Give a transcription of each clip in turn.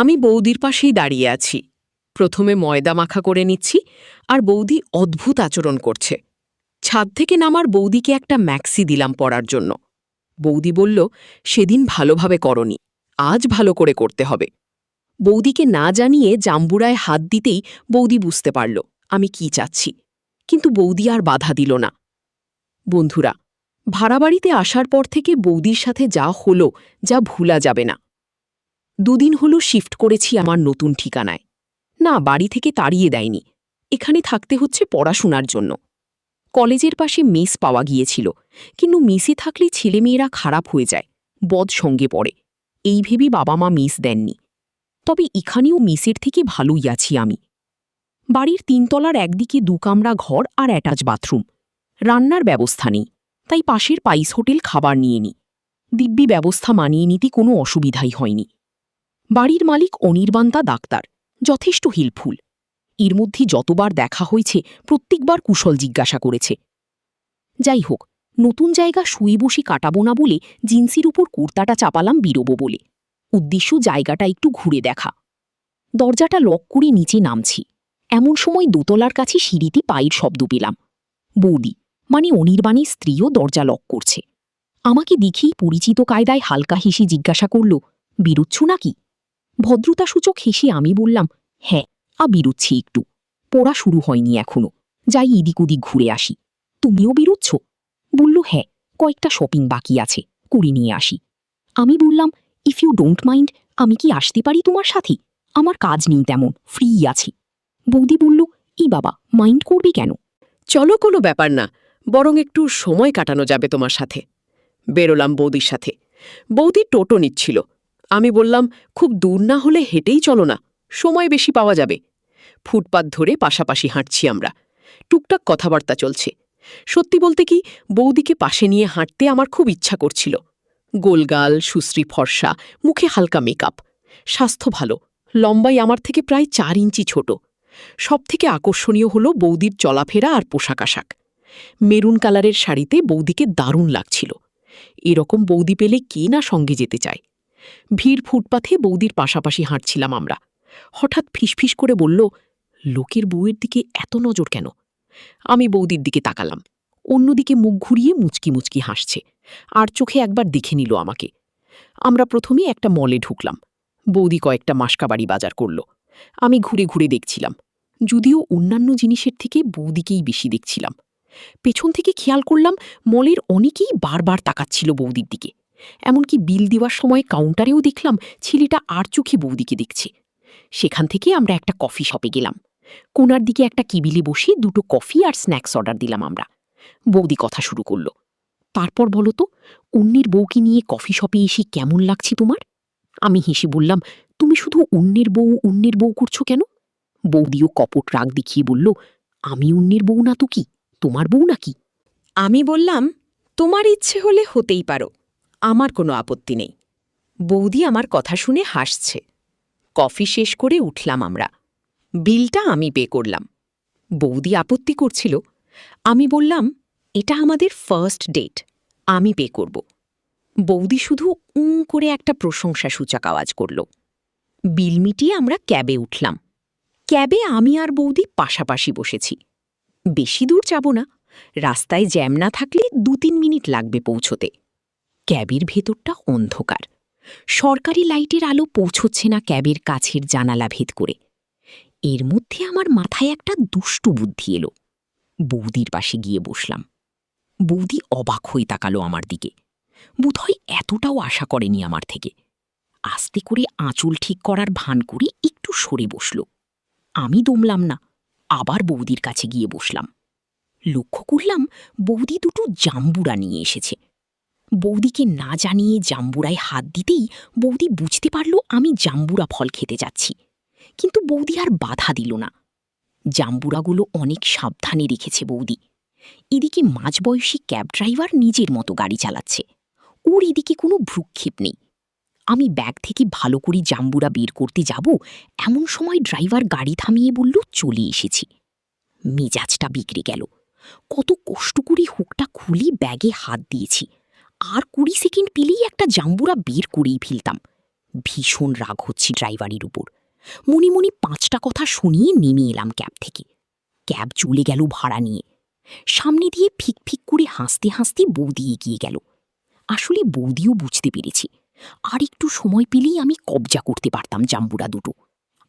আমি বৌদির পাশেই দাঁড়িয়ে আছি। প্রথমে ময়দা মাখা করে নিচ্ছি, আর বৌদি অদ্ভুত আচরণ করছে। ছাদ থেকে নামার বৌদিকে একটা ম্যাক্সি দিলাম পরার জন্য। বৌদি বলল, সেদিন ভালোভাবে করনি, আজ ভালো করে করতে হবে। বৌদিকে না জানিয়ে জাম্বুরায় হাত দিতেই বৌদি বুঝতে পারল আমি কি চাচ্ছি, কিন্তু বৌদি আর বাধা দিল না। বন্ধুরা, ভাড়াবাড়িতে আসার পর থেকে বৌদির সাথে যা হলো, যা ভুলা যাবে না। দুদিন হলো শিফট করেছি আমার নতুন ঠিকানায়। না, বাড়ি থেকে তাড়িয়ে দেয়নি, এখানে থাকতে হচ্ছে পড়াশোনার জন্য। কলেজের পাশে মেস পাওয়া গিয়েছিল, কিন্তু মেসে থাকলে ছেলেমেয়েরা খারাপ হয়ে যায়, বদ সঙ্গে পড়ে। এই ভেবেই বাবা মা মেস দেননি। তবে এখানেও মেসের থেকে ভালোই আছি আমি। বাড়ির ৩ তলার একদিকে ২ কামরা ঘর আর অ্যাটাচ বাথরুম। রান্নার ব্যবস্থা নেই, তাই পাশের পাইস হোটেল খাবার নিয়ে নিই। দিব্যি ব্যবস্থা মানিয়ে নিতে কোনো অসুবিধাই হয়নি। বাড়ির মালিক অনির্বাণদা ডাক্তার, যথেষ্ট হেল্পফুল। এর মধ্যে যতবার দেখা হয়েছে প্রত্যেকবার কুশল জিজ্ঞাসা করেছে। যাই হোক, নতুন জায়গা শুয়ে বসে কাটাবো না বলে জিন্সির উপর কুর্তাটা চাপালাম বেরোবো বলে। উদ্দেশ্য জায়গাটা একটু ঘুরে দেখা। দরজাটা লক করে নিচে নামছি। এমন সময় দোতলার কাছে সিঁড়িতে পায়ের শব্দ পেলাম। বৌদি, মানে অনির্বাণের স্ত্রীও দরজা লক করছে। আমাকে দেখেই পরিচিত কায়দায় হালকা হেসে জিজ্ঞাসা করল, বেরোচ্ছ নাকি? ভদ্রতাসূচক হেসে আমি বললাম, হ্যাঁ, বেরোচ্ছি একটু। পড়া শুরু হয়নি এখনো, যাই এদিক ওদিক ঘুরে আসি। তুমিও বেরোচ্ছ? বলল, হ্যাঁ, কয়েকটা শপিং বাকি আছে, করে নিয়ে আসি। আমি বললাম, ইফ ইউ ডোন্ট মাইন্ড, আমি কি আসতে পারি তোমার সাথে? আমার কাজ নেই তেমন, ফ্রি আছি। বৌদি বলল, বাবা, মাইন্ড করবে কেন? চলো, কোনো ব্যাপার না, বরং একটু সময় কাটানো যাবে তোমার সাথে। বেরোলাম বৌদির সাথে। বৌদি টোটো নিচ্ছিল। আমি বললাম, খুব দূর না হলে হেঁটেই চলো না, সময় বেশি পাওয়া যাবে। ফুটপাত ধরে পাশাপাশি হাঁটছি আমরা। টুকটাক কথাবার্তা চলছে। সত্যি বলতে কি, বৌদিকে পাশে নিয়ে হাঁটতে আমার খুব ইচ্ছা করছিল। গোলগাল, সুশ্রী ফর্সা, মুখে হালকা মেকআপ, স্বাস্থ্য ভালো, লম্বাই আমার থেকে প্রায় ৪ ইঞ্চি ছোট। সবথেকে আকর্ষণীয় হল বৌদির চলাফেরা আর পোশাক আশাক। মেরুন কালারের শাড়িতে বৌদিকে দারুণ লাগছিল। এরকম বৌদি পেলে কে না সঙ্গে যেতে চায়। ভিড় ফুটপাথে বৌদির পাশাপাশি হাঁটছিলাম আমরা। হঠাৎ ফিসফিস করে বলল, লোকের বউয়ের দিকে এত নজর কেন? আমি বৌদির দিকে তাকালাম। অন্যদিকে মুখ ঘুরিয়ে মুচকি মুচকি হাসছে, আর চোখে একবার দেখে নিল আমাকে। আমরা প্রথমে একটা মলে ঢুকলাম। বৌদি কয়েকটা মাসকাবাড়ি বাজার করল। আমি ঘুরে ঘুরে দেখছিলাম, যদিও অন্যান্য জিনিসের থেকে বৌদিকেই বেশি দেখছিলাম। পেছন থেকে খেয়াল করলাম, মলের অনেকেই বারবার তাকাচ্ছিল বৌদির দিকে। এমনকি বিল দেওয়ার সময় কাউন্টারেও দেখলাম ছেলেটা আর চোখে বৌদিকে দেখছে। সেখান থেকে আমরা একটা কফি শপে গেলাম। কোনার দিকে একটা কেবিলে বসে 2টো কফি আর স্ন্যাক্স অর্ডার দিলাম আমরা। বৌদি কথা শুরু করল, তারপর বলো তো, অন্যের বউকে নিয়ে কফি শপে এসে কেমন লাগছে তোমার? আমি হেসে বললাম, তুমি শুধু অন্যের বউ করছো কেন? বৌদিও কপট রাগ দেখিয়ে বলল, আমি অন্যের বউ না তো কি, তোমার বউ নাকি? আমি বললাম, তোমার ইচ্ছে হলে হতেই পারো, আমার কোনো আপত্তি নেই। বৌদি আমার কথা শুনে হাসছে। কফি শেষ করে উঠলাম আমরা। বিলটা আমি পে করলাম। বৌদি আপত্তি করছিল। আমি বললাম, এটা আমাদের ফার্স্ট ডেট, আমি পে করব। বৌদি শুধু করে একটা প্রশংসাসূচক আওয়াজ করল। বিল মিটিয়ে আমরা ক্যাবে উঠলাম। ক্যাবে আমি আর বৌদি পাশাপাশি বসেছি। বেশি দূর যাব না, রাস্তায় জ্যাম না থাকলে 2-3 মিনিট লাগবে পৌঁছতে। ক্যাবের ভেতরটা অন্ধকার। সরকারি লাইটের আলো পৌঁছচ্ছে না ক্যাবের কাছের জানালা ভেদ করে। এর মধ্যে আমার মাথায় একটা দুষ্টু বুদ্ধি এলো। বৌদির পাশে গিয়ে বসলাম। বৌদি অবাক হয়ে তাকালো আমার দিকে। বোধহয় এতটাও আশা করেনি আমার থেকে। আস্তে করে আঁচল ঠিক করার ভান করে একটু সরে বসল। আমি দমলাম না, আবার বৌদির কাছে গিয়ে বসলাম। লক্ষ্য করলাম বৌদি 2টো জাম্বুরা নিয়ে এসেছে। বৌদিকে না জানিয়ে জাম্বুরায় হাত দিতেই বৌদি বুঝতে পারল আমি জাম্বুরা ফল খেতে যাচ্ছি। কিন্তু বৌদি আর বাধা দিল না। জাম্বুরাগুলো অনেক সাবধানে রেখেছে বৌদি। এদিকে মাঝবয়সী ক্যাব ড্রাইভার নিজের মতো গাড়ি চালাচ্ছে। ওর এদিকে কোনো ভ্রুক্ষেপ নেই। আমি ব্যাগ থেকে ভালো করে জাম্বুরা বের করতে যাব, এমন সময় ড্রাইভার গাড়ি থামিয়ে বলল, চলে এসেছি। মেজাজটা বিগড়ে গেল। কত কষ্ট করে হুকটা খুলে ব্যাগে হাত দিয়েছি। আর 20 সেকেন্ড পেলেই একটা জাম্বুরা বের করেই ফেলতাম। ভীষণ রাগ হচ্ছে ড্রাইভারের উপর। মনে মনে 5টা কথা শুনিয়ে নেমে এলাম ক্যাব থেকে। ক্যাব চলে গেল ভাড়া নিয়ে। সামনে দিয়ে ফিক ফিক করে হাসতে হাসতে বৌদি এগিয়ে গেল। আসলে বৌদিও বুঝতে পেরেছি আর একটু সময় পেলেই আমি কবজা করতে পারতাম জাম্বুরা দুটো।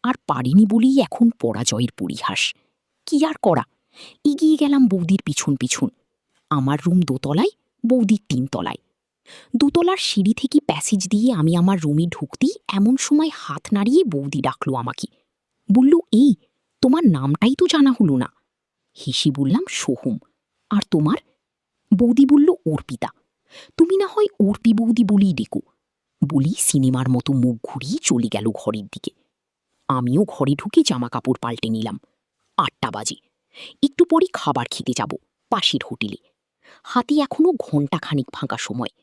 আর পারিনি বলেই এখন পরাজয়ের পরিহাস। কি আর করা, এগিয়ে গেলাম বৌদির পিছন পিছন। আমার রুম দোতলায়, বৌদির 3 তলায়। দোতলার সিঁড়ি থেকে প্যাসেজ দিয়ে আমি আমার রুমে ঢুকতেই এমন সময় হাত নাড়িয়ে বৌদি ডাকলো আমাকে। বলল, এই তোমার নামটাই তো জানা হলো না। হেসে বললাম, সোহম। আর তোমার? বৌদি বলল, অর্পিতা। তুমি না হয় অর্পি বৌদি বলেই ডেকো। বলি সিনেমার মতো মুখ ঘুরিয়ে চলে গেল ঘরের দিকে। আমিও ঘরে ঢুকে জামা কাপড় পাল্টে নিলাম। 8টা বাজে। একটু পরে খাবার খেতে যাব পাশের হোটেলে। হাতে এখনো ঘণ্টাখানিক ফাঁকা সময়।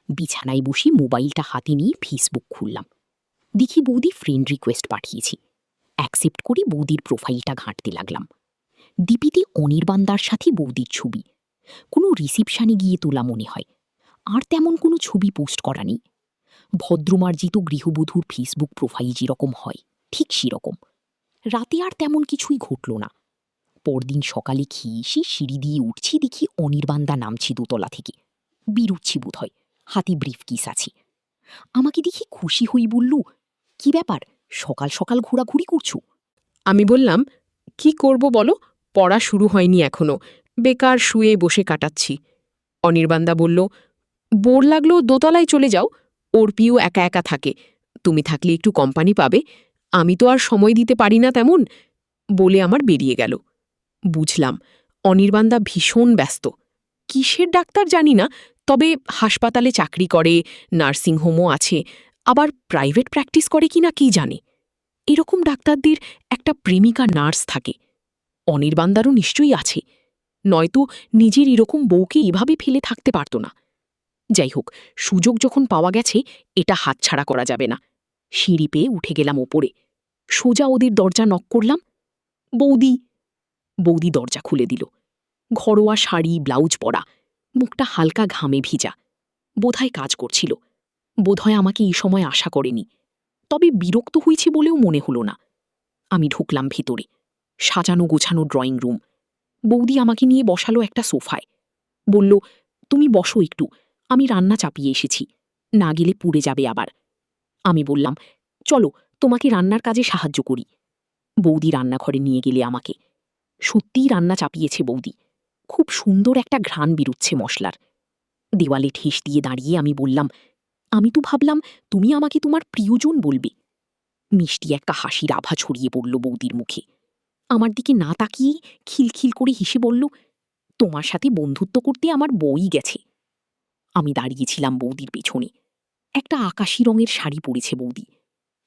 বিছানায় বসে মোবাইলটা হাতে নিয়ে ফেসবুক খুললাম। দেখি বৌদি ফ্রেন্ড রিকোয়েস্ট পাঠিয়েছি। অ্যাকসেপ্ট করে বৌদির প্রোফাইলটা ঘাঁটতে লাগলাম। ডিপিতে অনির্বাণদার সাথে বৌদির ছবি। কোনো রিসিপশানে গিয়ে তোলা মনে হয়। আর তেমন কোনো ছবি পোস্ট করা নেই। ভদ্রমার্জিত গৃহবধূর ফেসবুক প্রোফাইল যেরকম হয় ঠিক সেরকম। রাতে আর তেমন কিছুই ঘটল না। পরদিন সকালে খেয়ে এসে সিঁড়ি দিয়ে উঠছি, দেখি অনির্বাণদা নামছি দোতলা থেকে। বেরুচ্ছি বোধ হয়, হাতে ব্রিফকেস আছে। আমাকে দেখি খুশি হই বলল, কি ব্যাপার, সকাল সকাল ঘোরাঘুরি করছো? আমি বললাম, কি করব বলো, পড়া শুরু হয়নি এখনো, বেকার শুয়ে বসে কাটাচ্ছি। অনির্বাণদা বলল, বোর লাগলো দোতলায় চলে যাও, অর্পিও একা একা থাকে, তুমি থাকলে একটু কোম্পানি পাবে, আমি তো আর সময় দিতে পারি না তেমন, বলে আমার বেরিয়ে গেল। বুঝলাম অনির্বাণদা ভীষণ ব্যস্ত। কিসের ডাক্তার জানি না, তবে হাসপাতালে চাকরি করে, নার্সিংহোমও আছে, আবার প্রাইভেট প্র্যাকটিস করে কিনা কি জানে। এরকম ডাক্তারদের একটা প্রেমিকা নার্স থাকে। অনির্বাণদারও নিশ্চয়ই আছে, নয়তো নিজের এরকম বউকে এভাবে ফেলে থাকতে পারত না। যাই হোক, সুযোগ যখন পাওয়া গেছে এটা হাতছাড়া করা যাবে না। সিঁড়ি পেয়ে উঠে গেলাম ওপরে। সোজা ওদের দরজা নক করলাম। বৌদি। বৌদি দরজা খুলে দিল। ঘরোয়া শাড়ি, ব্লাউজ পরা, মুখটা হালকা ঘামে ভিজা। বোধহয় কাজ করছিল। বোধহয় আমাকে এই সময় আশা করেনি। তবে বিরক্ত হয়েছি বলেও মনে হলো না। আমি ঢুকলাম ভেতরে। সাজানো গোছানো ড্রয়িং রুম। বৌদি আমাকে নিয়ে বসালো একটা সোফায়। বলল, তুমি বসো একটু, আমি রান্না চাপিয়ে এসেছি, না গেলে পুড়ে যাবে আবার। আমি বললাম, চলো তোমাকে রান্নার কাজে সাহায্য করি। বৌদি রান্নাঘরে নিয়ে গেলে আমাকে। সত্যিই রান্না চাপিয়েছে বৌদি। খুব সুন্দর একটা ঘ্রাণ বেরুচ্ছে মশলার। দেওয়ালে ঠেস দিয়ে দাঁড়িয়ে আমি বললাম, আমি তো ভাবলাম তুমি আমাকে তোমার প্রিয়জন বলবে। মিষ্টি একটা হাসির আভা ছড়িয়ে পড়ল বৌদির মুখে। আমার দিকে না তাকিয়েই খিলখিল করে হেসে বলল, তোমার সাথে বন্ধুত্ব করতে আমার বই গেছে। আমি দাঁড়িয়েছিলাম বৌদির পেছনে। একটা আকাশি রঙের শাড়ি পরেছে বৌদি,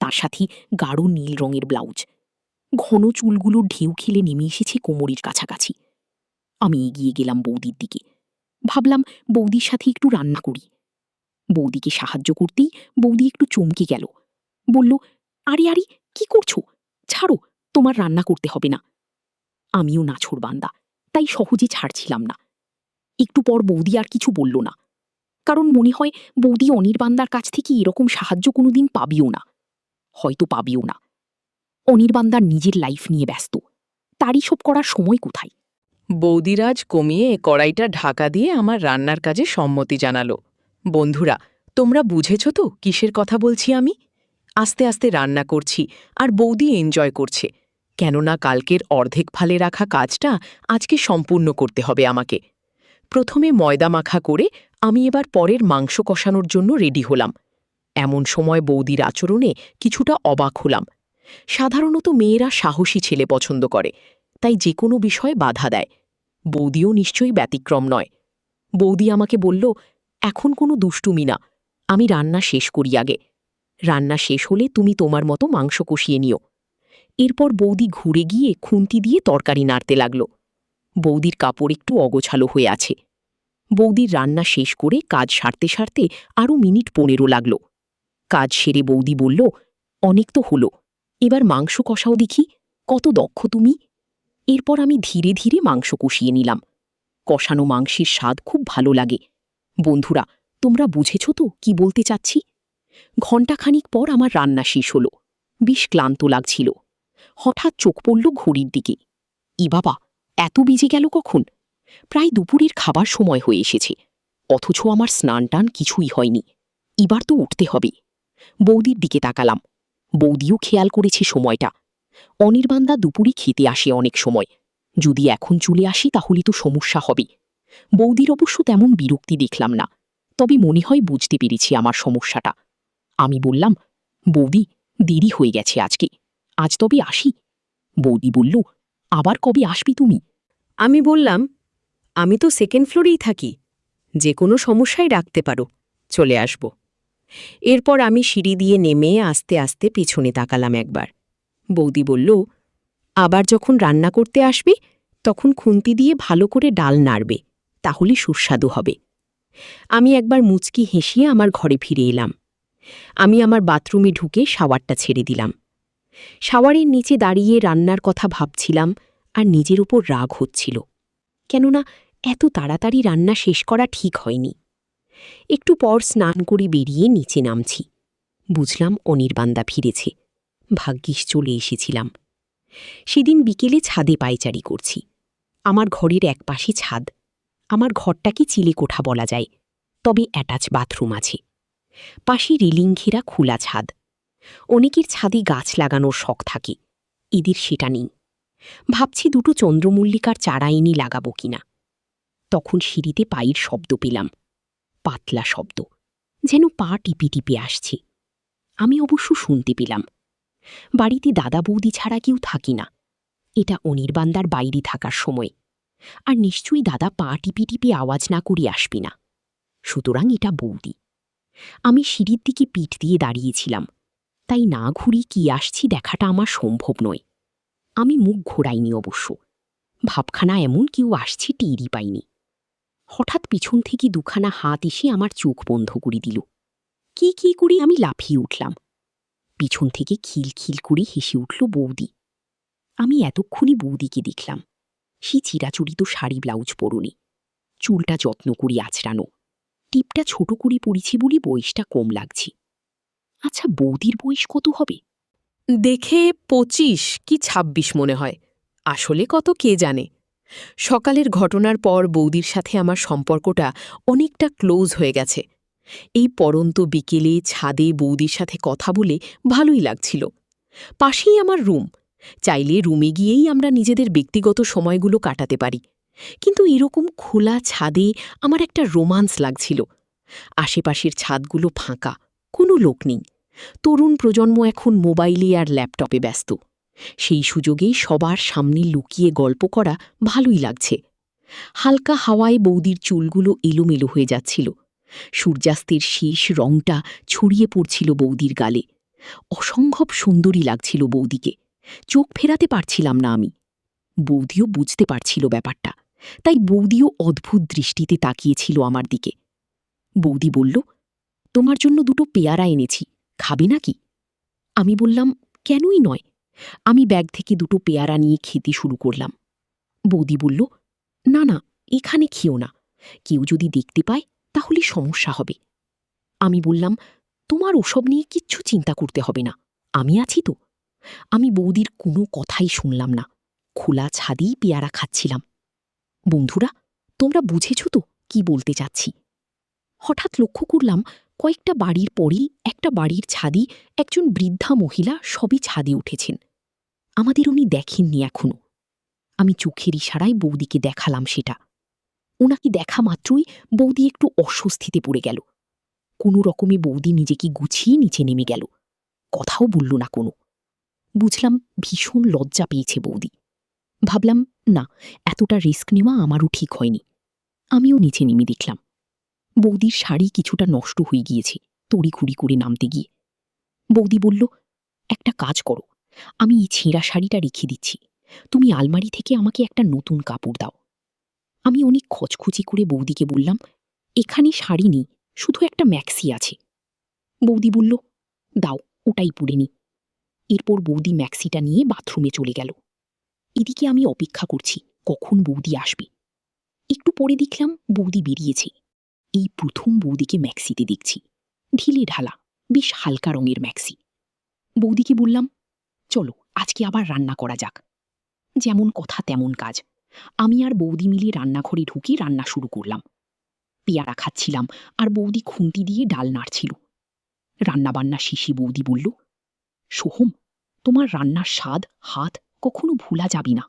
তার সাথে গাঢ় নীল রঙের ব্লাউজ। ঘন চুলগুলো ঢেউ খেলে নেমে এসেছে কোমরের কাছাকাছি। আমি এগিয়ে গেলাম বৌদির দিকে। ভাবলাম বৌদির সাথে একটু রান্না করি। বৌদিকে সাহায্য করতেই বৌদি একটু চমকে গেল। বলল, আরে আরে, কি করছো, ছাড়ো, তোমার রান্না করতে হবে না। আমিও নাছোড়বান্দা, তাই সহজে ছাড়ছিলাম না। একটু পর বৌদি আর কিছু বলল না, কারণ মনে হয় বৌদি অনির্বাণদার কাছ থেকে এরকম সাহায্য কোনোদিন পাবিও না। হয়তো পাবিও না। অনির্বাণদার নিজের লাইফ নিয়ে ব্যস্ত, তারই সব করার সময় কোথায়। বৌদিরাজ কমিয়ে কড়াইটা ঢাকা দিয়ে আমার রান্নার কাজে সম্মতি জানালো। বন্ধুরা, তোমরা বুঝেছ তো কিসের কথা বলছি আমি? আস্তে আস্তে রান্না করছি আর বৌদি এনজয় করছে, কেননা কালকের অর্ধেক ফালে রাখা কাজটা আজকে সম্পূর্ণ করতে হবে আমাকে। প্রথমে ময়দা মাখা করে আমি এবার পরের মাংস কষানোর জন্য রেডি হলাম। এমন সময় বৌদির আচরণে কিছুটা অবাক হলাম। সাধারণত মেয়েরা সাহসী ছেলে পছন্দ করে, তাই যে কোনো বিষয়ে বাধা দেয়। বৌদিও নিশ্চয়ই ব্যতিক্রম নয়। বৌদি আমাকে বলল, এখন কোনো দুষ্টুমি না, আমি রান্না শেষ করি আগে। রান্না শেষ হলে তুমি তোমার মতো মাংস কষিয়ে নিও। এরপর বৌদি ঘুরে গিয়ে খুন্তি দিয়ে তরকারি নাড়তে লাগল। বৌদির কাপড় একটু অগোছালো হয়ে আছে। বৌদির রান্না শেষ করে কাজ সারতে সারতে আরও মিনিট 15 লাগল। কাজ সেরে বৌদি বলল, অনেক তো হলো, এবার মাংস কষাও দেখি, কত দক্ষ তুমি। এরপর আমি ধীরে ধীরে মাংস কষিয়ে নিলাম। কষানো মাংসের স্বাদ খুব ভালো লাগে। বন্ধুরা, তোমরা বুঝেছ তো কি বলতে চাচ্ছি? ঘণ্টাখানিক পর আমার রান্না শেষ হলো। বেশ ক্লান্ত লাগছিল। হঠাৎ চোখ পড়ল ঘড়ির দিকে। ই বাবা, এত বেজে গেল কখন? প্রায় দুপুরের খাবার সময় হয়ে এসেছে, অথচ আমার স্নান টান কিছুই হয়নি। এবার তো উঠতে হবে। বৌদির দিকে তাকালাম। বৌদিও খেয়াল করেছে সময়টা। অনির্বাণদা দুপুরে খেতে আসে অনেক সময়। যদি এখন চলে আসি তাহলে তো সমস্যা হবে। বৌদির অবশ্য তেমন বিরক্তি দেখলাম না, তবে মনে হয় বুঝতে পেরেছি আমার সমস্যাটা। আমি বললাম, বৌদি, দেরি হয়ে গেছে আজকে, আজ তবে আসি। বৌদি বলল, আবার কবে আসবি তুমি? আমি বললাম, আমি তো সেকেন্ড ফ্লোরেই থাকি, যে কোনো সমস্যায় রাখতে পারো, চলে আসব। এরপর আমি সিঁড়ি দিয়ে নেমে আস্তে আস্তে পিছনে তাকালাম একবার। বৌদি বলল, আবার যখন রান্না করতে আসবি তখন খুন্তি দিয়ে ভালো করে ডাল নাড়বে, তাহলে সুস্বাদু হবে। আমি একবার মুচকি হেসিয়ে আমার ঘরে ফিরে এলাম। আমি আমার বাথরুমে ঢুকে শাওয়ারটা ছেড়ে দিলাম। শাওয়ারের নিচে দাঁড়িয়ে রান্নার কথা ভাবছিলাম আর নিজের উপর রাগ হচ্ছিল, কেননা এত তাড়াতাড়ি রান্না শেষ করা ঠিক হয়নি। একটু পর স্নান করে বেরিয়ে নিচে নামছি। বুঝলাম অনির্বাণদা ফিরেছে। ভাগ্যিস চলে এসেছিলাম। সেদিন বিকেলে ছাদে পায়চারি করছি। আমার ঘরের একপাশে ছাদ। আমার ঘরটাকে চিলেকোঠা বলা যায়, তবে অ্যাটাচ বাথরুম আছে। পাশে রেলিং ঘেরা খোলা ছাদ। অনেকের ছাদে গাছ লাগানোর শখ থাকে, এদের সেটা নেই। ভাবছি দুটো চন্দ্রমল্লিকার চারা এনে লাগাবো কিনা। তখন সিঁড়িতে পায়ের শব্দ পেলাম, পাতলা শব্দ, যেন পা টিপে টিপে আসছে। আমি অবশ্য শুনতে পেলাম। বাড়িতে দাদা বৌদি ছাড়া কেউ থাকি না। এটা অনির্বাণদার বাইরে থাকার সময়, আর নিশ্চয়ই দাদা পা টিপে টিপে আওয়াজ না করে আসবে না। সুতরাং এটা বৌদি। আমি সিঁড়ির দিকে পিঠ দিয়ে দাঁড়িয়েছিলাম, তাই না ঘুরি কি আসছি দেখাটা আমার সম্ভব নয়। আমি মুখ ঘোরাইনি অবশ্য। ভাবখানা এমন কেউ আসছে টেরই পাইনি। হঠাৎ পিছন থেকে দুখানা হাত এসে আমার চোখ বন্ধ করে দিল। কি করে আমি লাফিয়ে উঠলাম। পিছন থেকে খিলখিল করে হেসে উঠল বৌদি। আমি এতক্ষণে বৌদিকে দেখলাম। সে চিরাচরিত শাড়ি ব্লাউজ পরনে, চুলটা যত্ন করে আঁচড়ানো, টিপটা ছোট করে পড়েছি বলে বয়সটা কম লাগছে। আচ্ছা, বৌদির বয়স কত হবে? দেখে 25 কি 26 মনে হয়, আসলে কত কে জানে। সকালের ঘটনার পর বৌদির সাথে আমার সম্পর্কটা অনেকটা ক্লোজ হয়ে গেছে। এই পরন্ত বিকেলে ছাদে বৌদির সাথে কথা বলে ভালোই লাগছিল। পাশেই আমার রুম, চাইলে রুমে গিয়েই আমরা নিজেদের ব্যক্তিগত সময়গুলো কাটাতে পারি। কিন্তু এরকম খোলা ছাদে আমার একটা রোমান্স লাগছিল। আশেপাশের ছাদগুলো ফাঁকা, কোনো লোক নেই। তরুণ প্রজন্ম এখন মোবাইলে আর ল্যাপটপে ব্যস্ত। সেই সুযোগেই সবার সামনে লুকিয়ে গল্প করা ভালোই লাগছে। হালকা হাওয়ায় বৌদির চুলগুলো এলোমেলো হয়ে যাচ্ছিল। সূর্যাস্তের শেষ রংটা ছড়িয়ে পড়ছিল বৌদির গালে। অসম্ভব সুন্দরী লাগছিল বৌদিকে। চোখ ফেরাতে পারছিলাম না আমি। বৌদিও বুঝতে পারছিল ব্যাপারটা, তাই বৌদিও অদ্ভুত দৃষ্টিতে তাকিয়েছিল আমার দিকে। বৌদি বলল, তোমার জন্য দুটো পেয়ারা এনেছি, খাবে নাকি? আমি বললাম, কেনই নয়। আমি ব্যাগ থেকে দুটো পেয়ারা নিয়ে খেতে শুরু করলাম। বৌদি বলল, না না, এখানে খেও না, কেউ যদি দেখতে পায় তাহলে সমস্যা হবে। আমি বললাম, তোমার ওসব নিয়ে কিচ্ছু চিন্তা করতে হবে না, আমি আছি তো। আমি বৌদির কোনো কথাই শুনলাম না। খোলা ছাদেই পেয়ারা খাচ্ছিলাম। বন্ধুরা, তোমরা বুঝেছ তো কি বলতে চাচ্ছি? হঠাৎ লক্ষ্য করলাম কয়েকটা বাড়ির পরেই একটা বাড়ির ছাদে একজন বৃদ্ধা মহিলা সবে ছাদে উঠেছেন। আমাদের উনি দেখেননি এখনো। আমি চোখের ইশারায় বৌদিকে দেখালাম সেটা। ওনাকে দেখা মাত্রই বৌদি একটু অস্বস্তিতে পড়ে গেল। কোনো রকমে বৌদি নিজেকে গুছিয়ে নিচে নেমে গেল। কথাও বলল না কোনো। বুঝলাম ভীষণ লজ্জা পেয়েছে বৌদি। ভাবলাম, না, এতটা রিস্ক নেওয়া আমারও ঠিক হয়নি। আমিও নিচে নেমে দেখলাম বৌদির শাড়ি কিছুটা নষ্ট হয়ে গিয়েছে তড়িঘড়ি করে নামতে গিয়ে। বৌদি বলল, একটা কাজ করো, আমি এই ছেঁড়া শাড়িটা রেখে দিচ্ছি, তুমি আলমারি থেকে আমাকে একটা নতুন কাপড় দাও। আমি অনেক খচখচি করে বৌদিকে বললাম, এখানে শাড়ি নেই, শুধু একটা ম্যাক্সি আছে। বৌদি বলল, দাও, ওটাই পরে নি। এরপর বৌদি ম্যাক্সিটা নিয়ে বাথরুমে চলে গেল। এদিকে আমি অপেক্ষা করছি কখন বৌদি আসবে। একটু পরে দেখলাম বৌদি বেরিয়েছে। এই প্রথম বৌদিকে ম্যাক্সিতে দেখছি, ঢিলে ঢালা, বেশ হালকা রঙের ম্যাক্সি। বৌদিকে বললাম, চলো আজকে আবার রান্না করা যাক। যেমন কথা তেমন কাজ। আমি আর বৌদি মিলে রান্নাঘরে ঢুকে রান্না শুরু করলাম। পেয়ারা খাচ্ছিলাম আর বৌদি খুন্তি দিয়ে ডাল নাড়ছিল। রান্নাবান্না শেষে বৌদি বলল, সোহম, তোমার রান্নার স্বাদ হাত কখনো ভোলা যাবে না।